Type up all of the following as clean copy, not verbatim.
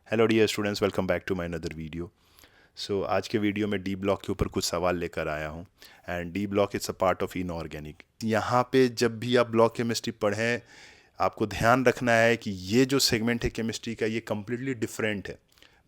Hello dear students, welcome back to my another video. So आज के video में D block के ऊपर कुछ सवाल लेकर आया हूँ। And D block it's a part of inorganic. यहाँ पे जब भी आप ब्लॉक केमिस्ट्री पढ़ें, आपको ध्यान रखना है कि ये जो सेगमेंट है केमिस्ट्री का, ये कम्प्लीटली डिफरेंट है।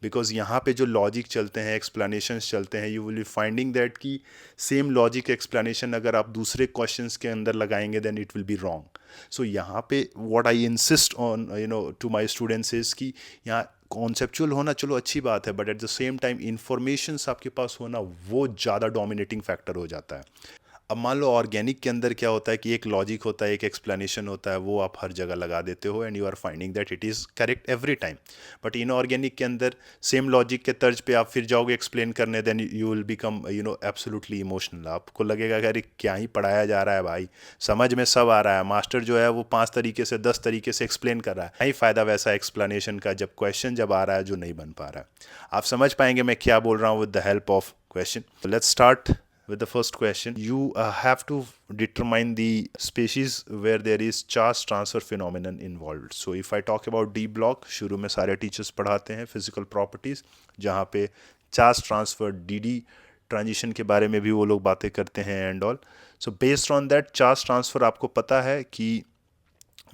बिकॉज यहाँ पे जो लॉजिक चलते हैं, एक्सप्लेनेशंस चलते हैं, you will be finding that कि सेम लॉजिक एक्सप्लेनेशन अगर आप दूसरे क्वेश्चंस के अंदर लगाएंगे then it will be wrong. So यहाँ पे what I insist on to my students is कि यहाँ कॉन्सेप्चुअल होना चलो अच्छी बात है, but at the same time informations आपके पास होना वो ज़्यादा डोमिनेटिंग फैक्टर हो जाता है। अब मान लो ऑर्गेनिक के अंदर क्या होता है कि एक लॉजिक होता है, एक एक्सप्लेनेशन होता है, वो आप हर जगह लगा देते हो and you are finding that it is correct every time. But inorganic के अंदर सेम लॉजिक के तर्ज पे आप फिर जाओगे एक्सप्लेन करने, then you will become absolutely emotional. आपको लगेगा कि अरे क्या ही पढ़ाया जा रहा है भाई, समझ में सब आ रहा है, मास्टर जो है वो 5 तरीके से 10 तरीके से एक्सप्लेन कर रहा है, नहीं फ़ायदा वैसा एक्सप्लेनेशन का जब क्वेश्चन जब आ रहा है जो नहीं बन पा रहा है। आप समझ पाएंगे मैं क्या बोल रहा हूँ with the help of question. Let's start with the first question. You have to determine the species where there is charge transfer phenomenon involved. So if I talk about D block, शुरू में सारे teachers पढ़ाते हैं physical properties, जहाँ पे charge transfer D transition के बारे में भी वो लोग बातें करते हैं and all. So based on that charge transfer आपको पता है कि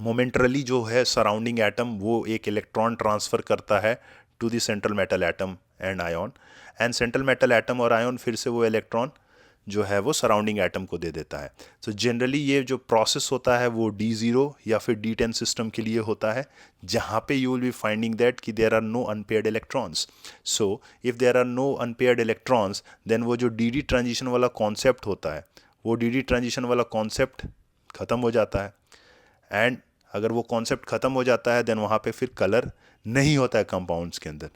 मोमेंटरली जो है सराउंडिंग एटम वो एक इलेक्ट्रॉन ट्रांसफ़र करता है to the central metal atom and ion, and central metal atom और आयन फिर से वो इलेक्ट्रॉन जो है वो सराउंडिंग एटम को दे देता है। तो जनरली ये जो प्रोसेस होता है वो D0 या फिर D10 सिस्टम के लिए होता है, जहाँ पे you will be finding that कि there are no unpaired electrons. So if there are no unpaired electrons then वो जो डी ट्रांजिशन वाला कॉन्सेप्ट होता है, वो डी ट्रांजिशन वाला कॉन्सेप्ट ख़त्म हो जाता है। एंड अगर वो कॉन्सेप्ट ख़त्म हो जाता है देन वहाँ पे फिर कलर नहीं होता है कंपाउंड्स के अंदर।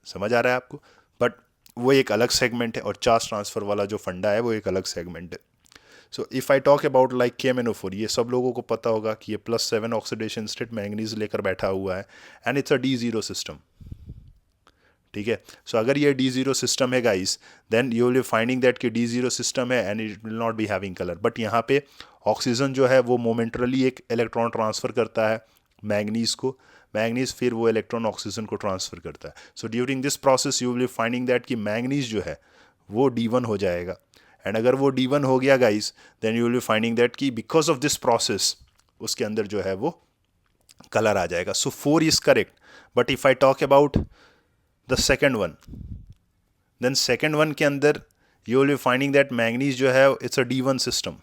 समझ आ रहा है आपको? बट वो एक अलग सेगमेंट है और चार्ज ट्रांसफ़र वाला जो फंडा है वो एक अलग सेगमेंट है। So if I talk about like KMnO4, ये सब लोगों को पता होगा कि ये +7 ऑक्सीडेशन स्टेट मैंगनीज लेकर बैठा हुआ है and it's a D0 system. ठीक है, सो अगर ये D0 सिस्टम है guys, then you will be finding that कि D0 सिस्टम है and it will not be having colour. But यहाँ पे ऑक्सीजन जो है वो मोमेंटरली एक इलेक्ट्रॉन ट्रांसफ़र करता है मैंगनीज को, मैंगनीज फिर वो इलेक्ट्रॉन ऑक्सीजन को ट्रांसफ़र करता है। So during this process you will be finding that कि मैंगनीज जो है वो D1 हो जाएगा। एंड अगर वो D1 हो गया guys, then you will be finding that कि बिकॉज ऑफ दिस प्रोसेस उसके अंदर जो है वो कलर आ जाएगा। So 4 is correct. But if I talk about the second one, then second one के अंदर you will be finding that manganese जो है इट्स अ D1 सिस्टम।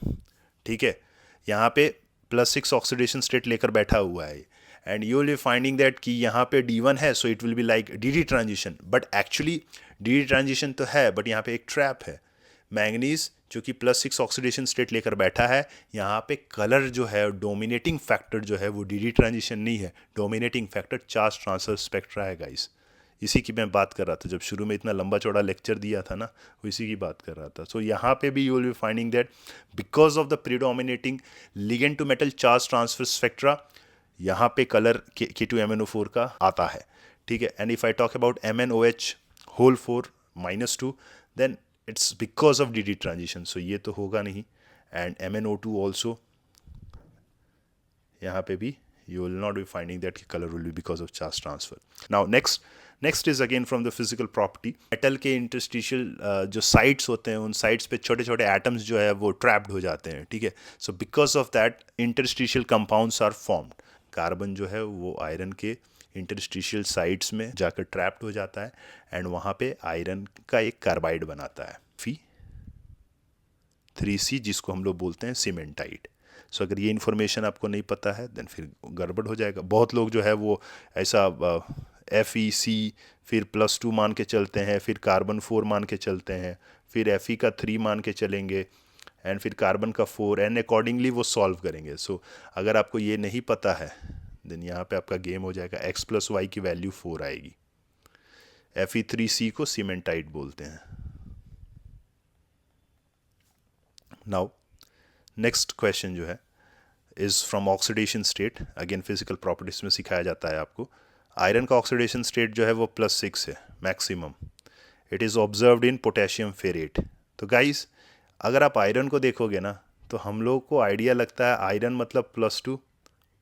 ठीक है, यहाँ पे +6 ऑक्सीडेशन स्टेट लेकर बैठा हुआ है and you will be finding that कि यहाँ पे D1 है, so it will be like DD transition. But actually DD transition तो है, बट यहाँ पे एक ट्रैप है। मैंगनीज जो कि +6 ऑक्सीडेशन स्टेट लेकर बैठा है, यहाँ पे कलर जो है डोमिनेटिंग फैक्टर जो है वो DD ट्रांजिशन नहीं है, dominating factor charge transfer spectra है गाइस। इसी की मैं बात कर रहा था जब शुरू में इतना लंबा चौड़ा लेक्चर दिया था ना, वो इसी की बात कर रहा था। सो यहाँ पे भी you will be finding that because of the predominating ligand to metal charge transfer spectra, यहाँ पे कलर K2MnO4 का आता है। ठीक है, and if I talk about MnOH whole 4 -2, then it's because of DD transition. So ये तो होगा नहीं। एंड MnO2 ऑल्सो, यहाँ पे भी you will not be finding that color will be because of charge transfer. Now next is again from the physical property. Metal के interstitial जो sites होते हैं, उन साइट्स पे छोटे छोटे एटम्स जो है वो ट्रैप्ड हो जाते हैं। ठीक है, so because of that interstitial compounds are formed. Carbon जो है वो आयरन के इंटरस्टिशियल साइट्स में जाकर ट्रैप्ड हो जाता है एंड वहाँ पे आयरन का एक कार्बाइड बनाता है Fe3C, जिसको हम लोग बोलते हैं सीमेंटाइड। सो अगर ये इन्फॉर्मेशन आपको नहीं पता है देन फिर गड़बड़ हो जाएगा। बहुत लोग जो है वो ऐसा FeC फिर +2 मान के चलते हैं, फिर कार्बन 4 मान के चलते हैं, फिर Fe का 3 मान के चलेंगे एंड फिर कार्बन का 4 एंड अकॉर्डिंगली वो सॉल्व करेंगे। सो अगर आपको ये नहीं पता है देन यहाँ पे आपका गेम हो जाएगा। x + y की वैल्यू 4 आएगी। Fe3C को सीमेंटाइड बोलते हैं। नाउ नेक्स्ट क्वेश्चन जो है is from oxidation state. Again physical properties में सिखाया जाता है आपको। आयरन का ऑक्सीडेशन स्टेट जो है वो +6 है maximum. It is observed in potassium ferrate. तो गाइस अगर आप आयरन को देखोगे ना तो हम लोग को आइडिया लगता है आयरन मतलब +2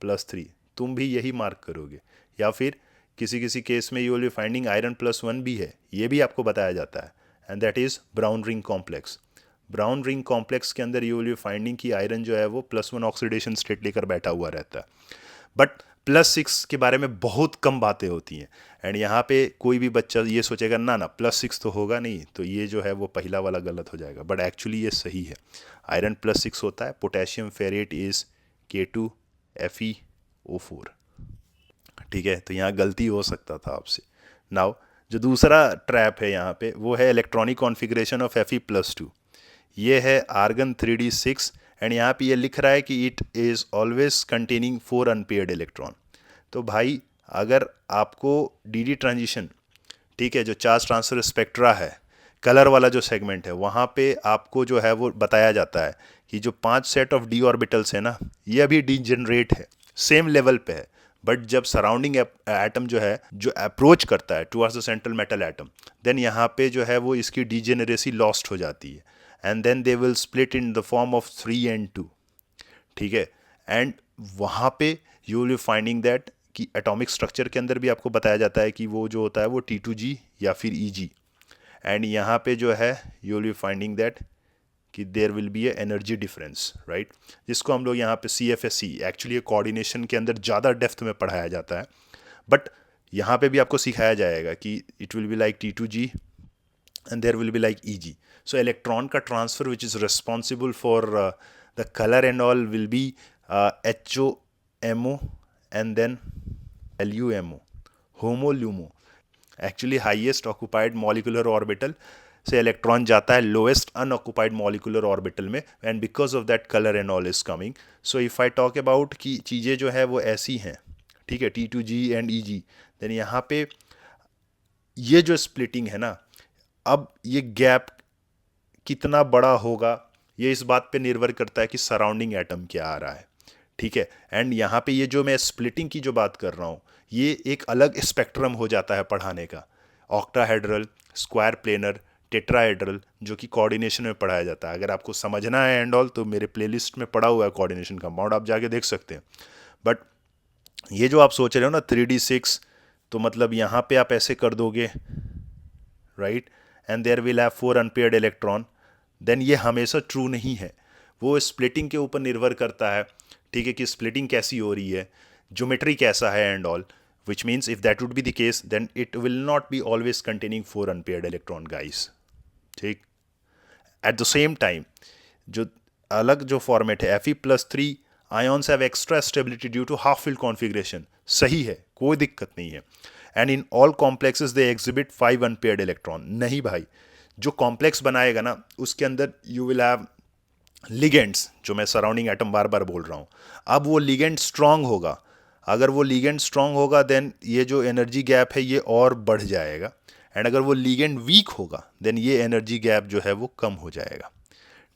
+3, तुम भी यही मार्क करोगे, या फिर किसी किसी केस में you will be finding iron +1 भी है, ये भी आपको बताया जाता है, and that is brown ring complex. Brown ring complex के अंदर यू विल बी फाइंडिंग कि आयरन जो है वो +1 ऑक्सीडेशन स्टेट लेकर बैठा हुआ रहता है, बट +6 के बारे में बहुत कम बातें होती हैं। एंड यहाँ पे कोई भी बच्चा ये सोचेगा ना ना +6 तो होगा नहीं, तो ये जो है वो पहला वाला गलत हो जाएगा, बट एक्चुअली ये सही है। आयरन +6 होता है। Potassium ferrate is K2Fe O4। ठीक है, तो यहाँ गलती हो सकता था आपसे। नाउ जो दूसरा ट्रैप है यहाँ पे वो है इलेक्ट्रॉनिक कॉन्फ़िगरेशन ऑफ Fe+2। ये है आर्गन 3d6, एंड यहाँ पे ये लिख रहा है कि it is always containing 4 unpaired electron. तो भाई अगर आपको डी ट्रांजिशन, ठीक है, जो चार्ज ट्रांसफर स्पेक्ट्रा है, कलर वाला जो सेगमेंट है, वहाँ पे आपको जो है वो बताया जाता है कि जो 5 सेट ऑफ डी ऑर्बिटल्स है ना, ये अभी डीजेनरेट है, सेम लेवल पे है, बट जब सराउंडिंग एटम जो है जो अप्रोच करता है towards the central metal atom, then यहाँ पे जो है वो इसकी डीजेनरेसी लॉस्ट हो जाती है, and then they will split in the form of 3 and 2। ठीक है, एंड वहाँ पे you will be finding that कि एटॉमिक स्ट्रक्चर के अंदर भी आपको बताया जाता है कि वो जो होता है वो T2G या फिर EG। एंड यहाँ पे जो है you will be finding that कि there will be a energy difference, right, जिसको हम लोग यहाँ पे CFSE, एक्चुअली ये कोऑर्डिनेशन के अंदर ज़्यादा डेप्थ में पढ़ाया जाता है, बट यहाँ पे भी आपको सिखाया जाएगा कि it will be like T2G and there will be like EG. So electron का transfer which is responsible for the color and all will be HOMO and then LUMO, HOMO-LUMO। Actually highest occupied molecular orbital से electron जाता है lowest unoccupied molecular orbital में, and because of that colour and all is coming. So if I talk about कि चीज़ें जो है वो ऐसी हैं, ठीक है, T2G एंड EG, देन यहाँ पे ये जो स्प्लिटिंग है ना, अब ये गैप कितना बड़ा होगा ये इस बात पे निर्भर करता है कि सराउंडिंग एटम क्या आ रहा है। ठीक है, एंड यहाँ पे ये जो मैं स्प्लिटिंग की जो बात कर रहा हूँ, ये एक अलग स्पेक्ट्रम हो जाता है पढ़ाने का। ऑक्टाहेड्रल, स्क्वायर प्लेनर, टेट्राहेड्रल, जो कि कोऑर्डिनेशन में पढ़ाया जाता है। अगर आपको समझना है एंड ऑल तो मेरे प्लेलिस्ट में पड़ा हुआ है कोऑर्डिनेशन कंपाउंड, आप जाके देख सकते हैं। बट ये जो आप सोच रहे हो ना 3d6, तो मतलब यहाँ पे आप ऐसे कर दोगे, right, and there will have 4 unpaired electron, then ये हमेशा ट्रू नहीं है। वो स्प्लिटिंग के ऊपर निर्भर करता है, ठीक है, कि स्प्लिटिंग कैसी हो रही है, ज्योमेट्री कैसा है and all, which means if that would be the case then it will not be always containing 4 unpaired electron guys। ठीक, एट द सेम टाइम जो अलग जो फॉर्मेट है Fe+3 ions have extra stability due to half field configuration, सही है, कोई दिक्कत नहीं है, and in all complexes they exhibit 5 unpaired electron. नहीं भाई, जो कॉम्प्लेक्स बनाएगा ना उसके अंदर यू विल हैव लिगेंड्स, जो मैं सराउंडिंग एटम बार बार बोल रहा हूँ। अब वो लिगेंड स्ट्रांग होगा, अगर वो लिगेंड स्ट्रांग होगा देन ये जो एनर्जी गैप है ये और बढ़ जाएगा, एंड अगर वो लिगेंड वीक होगा देन ये एनर्जी गैप जो है वो कम हो जाएगा।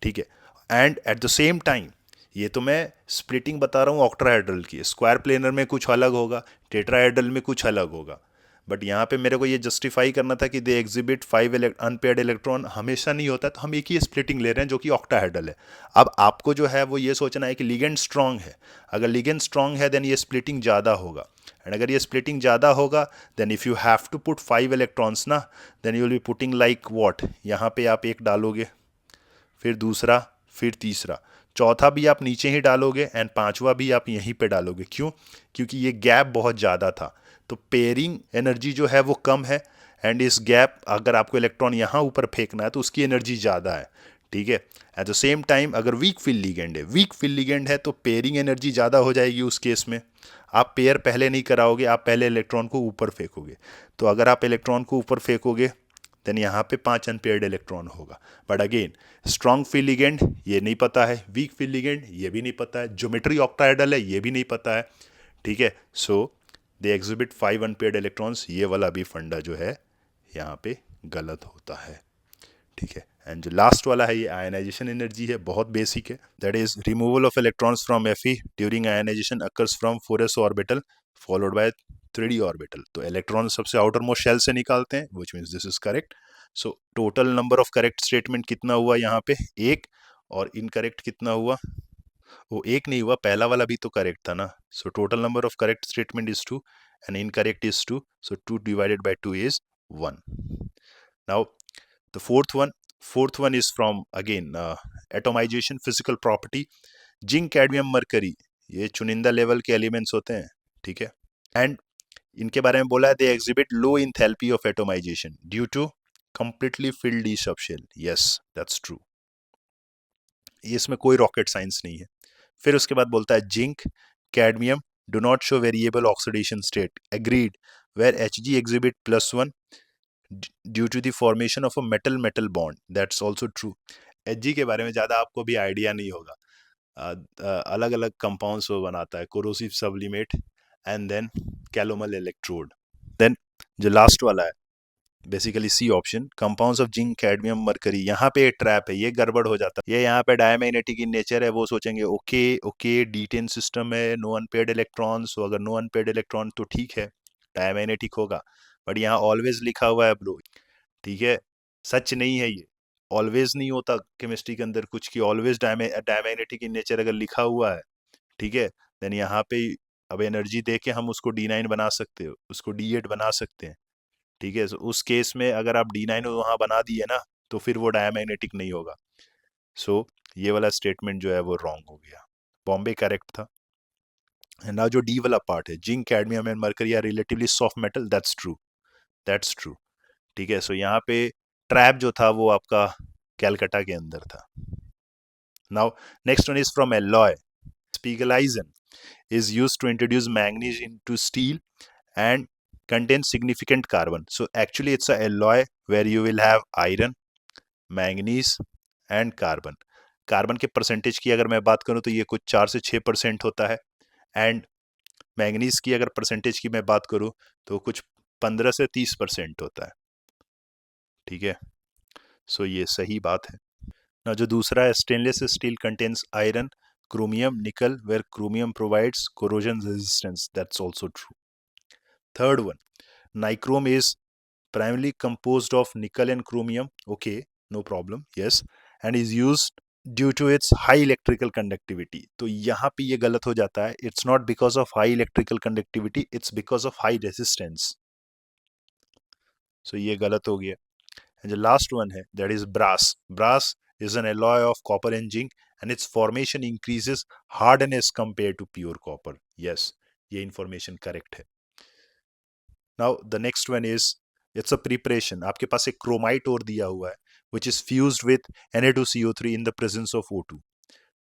ठीक है, and eight the same time ये तो मैं स्प्लिटिंग बता रहा हूँ ऑक्टाहेड्रल की, स्क्वायर प्लेनर में कुछ अलग होगा, टेट्राहेड्रल में कुछ अलग होगा, बट यहाँ पे मेरे को ये जस्टिफाई करना था कि दे एग्जिबिट 5 अनपेयर्ड इलेक्ट्रॉन, हमेशा नहीं होता, तो हम एक ही स्प्लिटिंग ले रहे हैं जो कि ऑक्टाहेड्रल है। अब आपको जो है वो ये सोचना है कि लिगेंड स्ट्रांग है, अगर लिगेंड स्ट्रांग है देन ये स्प्लिटिंग ज़्यादा होगा, एंड अगर ये स्प्लिटिंग ज़्यादा होगा then if you have to put 5 electrons ना, then you will be putting like what, यहाँ पे आप एक डालोगे, फिर दूसरा, फिर तीसरा, चौथा भी आप नीचे ही डालोगे, एंड पांचवा भी आप यहीं पे डालोगे। क्यों? क्योंकि ये गैप बहुत ज़्यादा था, तो पेयरिंग एनर्जी जो है वो कम है, एंड इस गैप अगर आपको इलेक्ट्रॉन यहाँ ऊपर फेंकना है तो उसकी एनर्जी ज़्यादा है। ठीक है, एट द सेम टाइम अगर वीक फील्ड लिगेंड है, वीक फील्ड लिगेंड है तो पेयरिंग एनर्जी ज़्यादा हो जाएगी उस केस में। आप पेयर पहले नहीं कराओगे, आप पहले इलेक्ट्रॉन को ऊपर फेंकोगे, तो अगर आप इलेक्ट्रॉन को ऊपर फेंकोगे देन यहाँ पे 5 अनपेयर्ड इलेक्ट्रॉन होगा। But again strong field ligand ये नहीं पता है, वीक फील्ड लिगेंड ये भी नहीं पता है, ज्योमेट्री ऑक्टाहेड्रल है ये भी नहीं पता है। ठीक है, सो दे एग्जिबिट 5 अनपेयर्ड इलेक्ट्रॉन्स, ये वाला भी फंडा जो है यहाँ पे गलत होता है। ठीक है, एंड जो लास्ट वाला है ये आयनाइजेशन एनर्जी है, बहुत बेसिक है, that is removal of electrons from Fe during ionisation occurs from 4s orbital followed by 3d orbital. तो इलेक्ट्रॉन सबसे आउटर मोस्ट शेल से निकालते हैं, which means this is correct. So total number of correct statement कितना हुआ यहाँ पे? एक, और इनकरेक्ट कितना हुआ? वो एक नहीं हुआ, पहला वाला भी तो करेक्ट था ना। सो total number of correct statement is 2 and incorrect is 2. So 2 divided by 2 is 1. Now the fourth one is from again atomization physical property. Zinc cadmium mercury ये चुनिंदा लेवल के एलिमेंट्स होते हैं, ठीक है, एंड इनके बारे में बोला है they exhibit low enthalpy of atomisation due to completely filled e subshell. Yes that's true, इसमें कोई रॉकेट साइंस नहीं है. फिर उसके बाद बोलता है zinc cadmium do not show variable oxidation state. Agreed, where Hg exhibit +1 due to the formation of a metal metal bond. That's also true. Hg के बारे में ज़्यादा आपको भी आइडिया नहीं होगा. अलग अलग कंपाउंड्स वो बनाता है, corrosive sublimate and then calomel electrode. Then जो लास्ट वाला है basically C option, compounds of zinc cadmium mercury. यहाँ पे ट्रैप है, ये गड़बड़ हो जाता है. ये यहाँ पे डायमैग्नेटिक इन नेचर है, वो सोचेंगे ओके ओके D10 सिस्टम है, नो अनपेयर्ड इलेक्ट्रॉन्स. तो अगर नो अनपेयर्ड इलेक्ट्रॉन तो ठीक है, डायमैग्नेटिक होगा. बट यहाँ ऑलवेज लिखा हुआ है ब्रो, ठीक है, सच नहीं है ये. ऑलवेज नहीं होता केमिस्ट्री के अंदर कुछ की ऑलवेज डायमैग्नेटिक इन नेचर अगर लिखा हुआ है, ठीक है, देन यहाँ पे अब एनर्जी दे के हम उसको D9 बना सकते हो, उसको D8 बना सकते हैं, ठीक है. उस केस में अगर आप D9 वहाँ बना दिए ना तो फिर वो डायमैग्नेटिक नहीं होगा. सो ये वाला स्टेटमेंट जो है वो रॉन्ग हो गया. बॉम्बे करेक्ट था. ना जो डी वाला पार्ट है, zinc cadmium and mercury are relatively soft metal, that's true, that's true, ठीक है. सो यहाँ पे ट्रैप जो था वो आपका कैलकाटा के अंदर था. Now next one is from alloy. Spiegelisen is used to introduce manganese into steel and contains significant carbon. So actually it's a alloy where you will have iron, manganese and carbon. Carbon के percentage की अगर मैं बात करूं तो ये कुछ 4 से 6% होता है, एंड मैंगनीज की अगर परसेंटेज की मैं बात करूं तो कुछ 15 से 30% होता है, ठीक है. सो ये सही बात है ना. जो दूसरा है, stainless steel contains iron, chromium, nickel, where chromium provides corrosion resistance. That's also true. Third one, nichrome is primarily composed of nickel and chromium. Okay, no problem. Yes, and is used due to its high electrical conductivity. तो यहाँ पे ये गलत हो जाता है. It's not because of high electrical conductivity. It's because of high resistance. So ये गलत हो गया. And the last one है, that is brass. Brass is an alloy of copper and zinc and its formation increases hardness compared to pure copper. Yes, ये information correct है. Now the next one is, it's a preparation. आपके पास एक chromite ore दिया हुआ है which is fused with Na2CO3 in the presence of O2,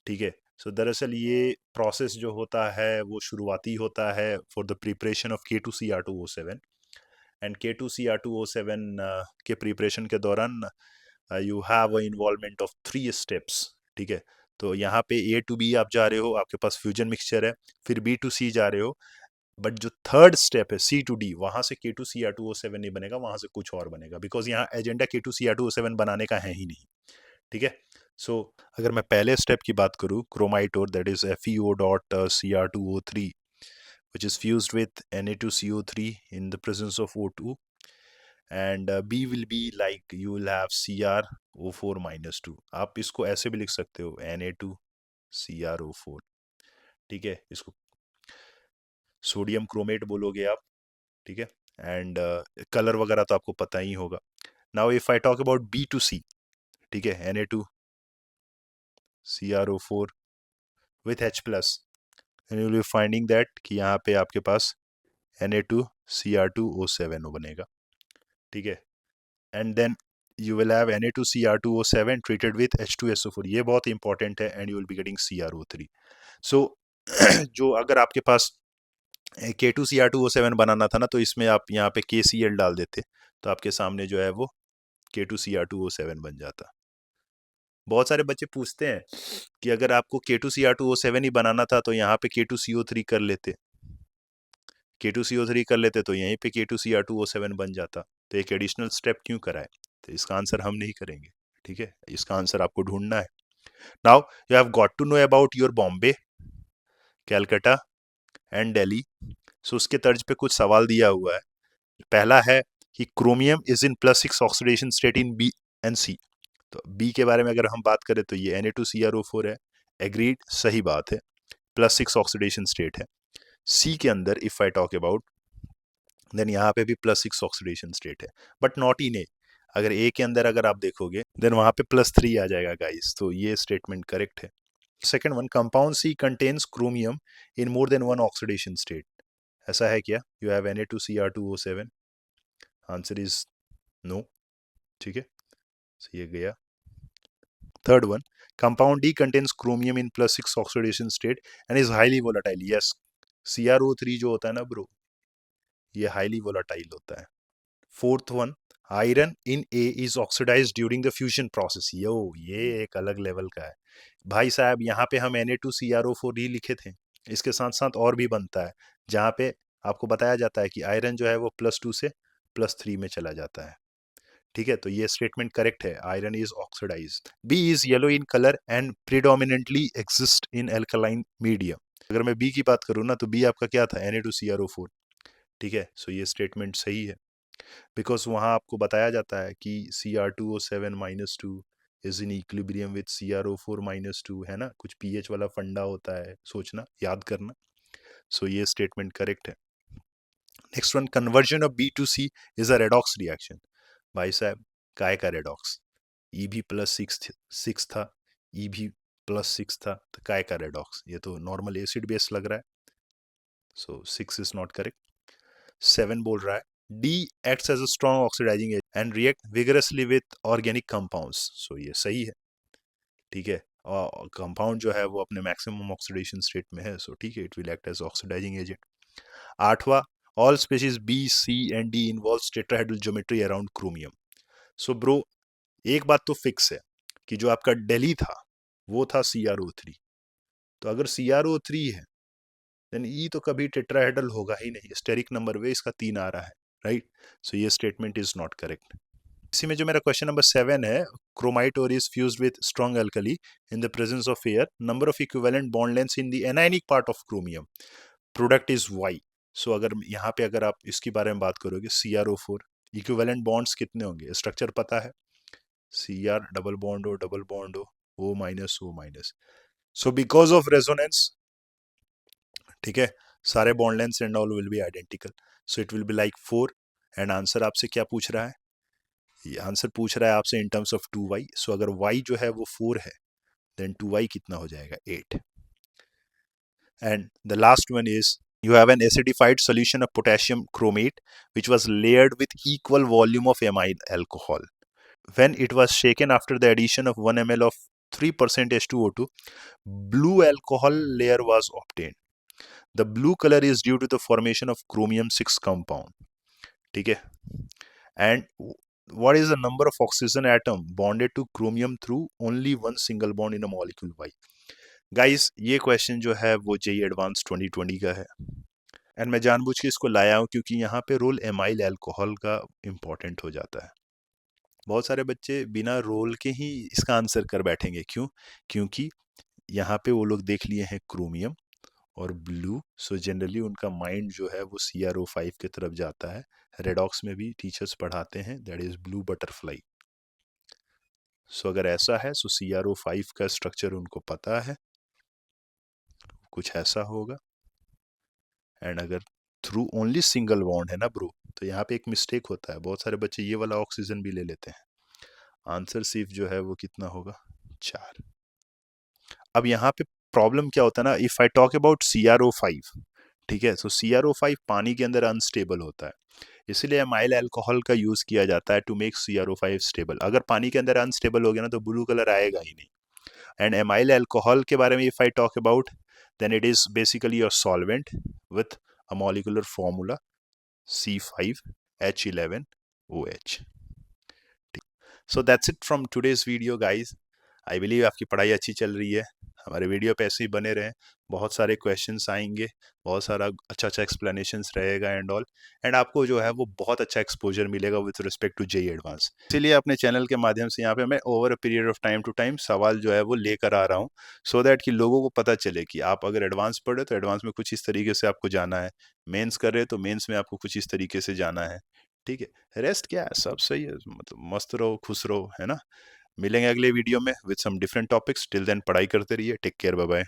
ठीक है. सो दरअसल ये प्रोसेस जो होता है वो शुरुआती होता है for the preparation of K2Cr2O7. And K2Cr2O7 के प्रिपरेशन के दौरान you have a involvement of 3 steps, ठीक है. तो यहाँ पे A to B आप जा रहे हो, आपके पास फ्यूजन मिक्सचर है, फिर B to C जा रहे हो, बट जो थर्ड स्टेप है C to D, वहाँ से K2Cr2O7 नहीं बनेगा, वहाँ से कुछ और बनेगा, बिकॉज यहाँ एजेंडा K2Cr2O7 बनाने का है ही नहीं, ठीक है. सो अगर मैं पहले स्टेप की बात करूँ, chromite ore, that is FeO.Cr2O3 which is fused with Na2CO3 in the presence of O2, and B will be like you will have CrO4 minus 2. आप इसको ऐसे भी लिख सकते हो Na2CrO4, ठीक है. इसको सोडियम क्रोमेट बोलोगे आप, ठीक है. एंड कलर वगैरह तो आपको पता ही होगा. Now if I talk about B to C, ठीक है, Na2CrO4 with H plus, and you will be finding that कि यहाँ पे आपके पास Na2Cr2O7 बनेगा, ठीक है. And then you will have Na2Cr2O7 treated with H2SO4. ये बहुत इंपॉर्टेंट है, and you will be getting CrO3. So जो अगर आपके पास K2Cr2O7 बनाना था ना, तो इसमें आप यहाँ पे KCl डाल देते, तो आपके सामने जो है वो K2Cr2O7 बन जाता. बहुत सारे बच्चे पूछते हैं कि अगर आपको K2Cr2O7 ही बनाना था तो यहाँ पे K2CO3 कर लेते, K2CO3 कर लेते तो यहीं पे K2Cr2O7 बन जाता. तो एक एडिशनल स्टेप क्यों कराए? तो इसका आंसर हम नहीं करेंगे, ठीक है. इसका आंसर आपको ढूंढना है. Now you have got to know about your Bombay, Calcutta and Delhi. So उसके तर्ज पे कुछ सवाल दिया हुआ है. पहला है कि chromium is in +6 oxidation state in B and C. तो B के बारे में अगर हम बात करें तो ये Na2CrO4 है. एग्रीड, सही बात है, +6 ऑक्सीडेशन स्टेट है. C के अंदर if I talk about then यहाँ पे भी +6 ऑक्सीडेशन स्टेट है, बट नॉट इन ए। अगर ए के अंदर अगर आप देखोगे देन वहाँ पे +3 आ जाएगा गाइस, तो ये स्टेटमेंट करेक्ट है। Second one, compound C contains chromium in more than one oxidation state, ऐसा है क्या? You have Na2Cr2O7, answer is no. ठीक है, so ये गया। Third one, compound D contains chromium in +6 oxidation state and is highly volatile, yes. Cr O3 जो होता है ना ब्रो, ये हाईली वोलेटाइल होता है। Fourth one, iron in A is oxidise during the fusion process, यो ये एक अलग लेवल का है भाई साहब। यहाँ पे हम Na2Cr4 ही लिखे थे, इसके साथ साथ और भी बनता है, जहाँ पे आपको बताया जाता है कि आयरन जो है वो +2 से +3 में चला जाता है। ठीक है, तो ये स्टेटमेंट करेक्ट है, iron is oxidise. B is yellow in colour and predominantly exist in alkaline medium. अगर मैं बी की बात करूँ ना, तो बी आपका क्या था? Na2Cr4। ठीक है, सो ये स्टेटमेंट सही है, बिकॉज वहाँ आपको बताया जाता है कि Cr2O7-2 is in equilibrium with Cr O4-2, है ना, कुछ पीएच वाला फंडा होता है, सोचना, याद करना। सो ये स्टेटमेंट करेक्ट है। Next one, conversion of B to C is a redox reaction. भाई साहब, काय का रेडॉक्स? ई भी +6 था, ई भी +6 था, तो काय का रेडॉक्स? ये तो नॉर्मल एसिड बेस लग रहा है, सो 6 इज नॉट करेक्ट। 7 बोल रहा है, D acts as a strong oxidising agent and react vigorously with organic compounds, so ये सही है। ठीक है, और कंपाउंड जो है वो अपने मैक्सिमम ऑक्सीडेशन स्टेट में है, सो ठीक है, it will act as oxidising agent. आठवां, all species B C and D involves tetrahedral geometry around chromium. So bro, एक बात तो फिक्स है कि जो आपका डेली था वो था Cr O3, तो अगर Cr O3 है देन ई तो कभी टेट्राहेड्रल होगा ही नहीं, स्टेरिक नंबर वे इसका 3 आ रहा है, राइट। सो ये स्टेटमेंट इज नॉट करेक्ट। इसी में जो मेरा क्वेश्चन नंबर 7 है, chromite ore is fused with strong alkali in the presence of air, number of equivalent bond lengths in the anionic part of chromium, product is Y. So अगर यहाँ पे अगर आप इसके बारे में बात करोगे, Cr O4 इक्विवेलेंट बॉन्ड्स कितने होंगे? स्ट्रक्चर पता है, Cr डबल बॉन्ड हो, डबल बॉन्ड हो, O-O-। So because of resonance, ठीक है, सारे bond lengths and all will be identical, so it will be like 4। And answer आपसे क्या पूछ रहा है? ये आंसर पूछ रहा है आपसे इन टर्म्स ऑफ 2y, सो अगर y जो है वो 4 है देन 2y कितना हो जाएगा? 8। And the last one is, you have an acidified solution of potassium chromate which was layered with equal volume of amyl alcohol. When it was shaken after the addition of 1 ml of 3% H2O2, blue alcohol layer was obtained. The blue color is due to the formation of chromium-6 compound. ठीक है, and what is the number of oxygen atom bonded to chromium through only one single bond in a molecule Y? Guys, ये question जो है वो JEE advance 2020 का है, and मैं जानबूझ के इसको लाया हूँ क्योंकि यहाँ पे रोल एमाइल अल्कोहल का इम्पोर्टेंट हो जाता है। बहुत सारे बच्चे बिना रोल के ही इसका आंसर कर बैठेंगे, क्यों? क्योंकि यहाँ पे वो लोग देख लिए हैं क्रोमियम और ब्लू, सो जनरली उनका माइंड जो है वो Cr O5 की तरफ जाता है। रेडॉक्स में भी टीचर्स पढ़ाते हैं, दैट इज ब्लू बटरफ्लाई। सो अगर ऐसा है, सो Cr O5 का स्ट्रक्चर उनको पता है, कुछ ऐसा होगा। एंड अगर थ्रू ओनली सिंगल बॉन्ड है ना ब्रो, तो यहाँ पे एक मिस्टेक होता है, बहुत सारे बच्चे ये वाला ऑक्सीजन भी ले लेते हैं। आंसर सिर्फ जो है वो कितना होगा? 4। अब यहाँ पे प्रॉब्लम क्या होता है ना, if I talk about Cr O5, ठीक है, तो Cr O5 पानी के अंदर अनस्टेबल होता है, इसलिए एमाइल अल्कोहल का यूज किया जाता है to make Cr O5 stable. अगर पानी के अंदर अनस्टेबल हो गया ना तो ब्लू कलर आएगा ही नहीं। एंड एमाइल अल्कोहल के बारे में if I talk about, then it is basically your solvent with a molecular formula C5H11OH। So that's it from today's video guys. I believe आपकी पढ़ाई अच्छी चल रही है, हमारे वीडियो पे ऐसे ही बने रहें, बहुत सारे क्वेश्चंस आएंगे, बहुत सारा अच्छा अच्छा एक्सप्लेनेशंस रहेगा एंड ऑल, एंड आपको जो है वो बहुत अच्छा एक्सपोजर मिलेगा with respect to JEE advance. इसीलिए अपने चैनल के माध्यम से यहाँ पे मैं over a period of time to time सवाल जो है वो लेकर आ रहा हूँ, सो दैट कि लोगों को पता चले कि आप अगर एडवांस पढ़े तो एडवांस में कुछ इस तरीके से आपको जाना है, मेन्स कर रहे तो मेन्स में आपको कुछ इस तरीके से जाना है। ठीक है, रेस्ट क्या है, सब सही है, मतलब मस्त रहो, खुश रहो, है ना। मिलेंगे अगले वीडियो में with some different topics. Till then पढ़ाई करते रहिए, टेक केयर, बाय बाय।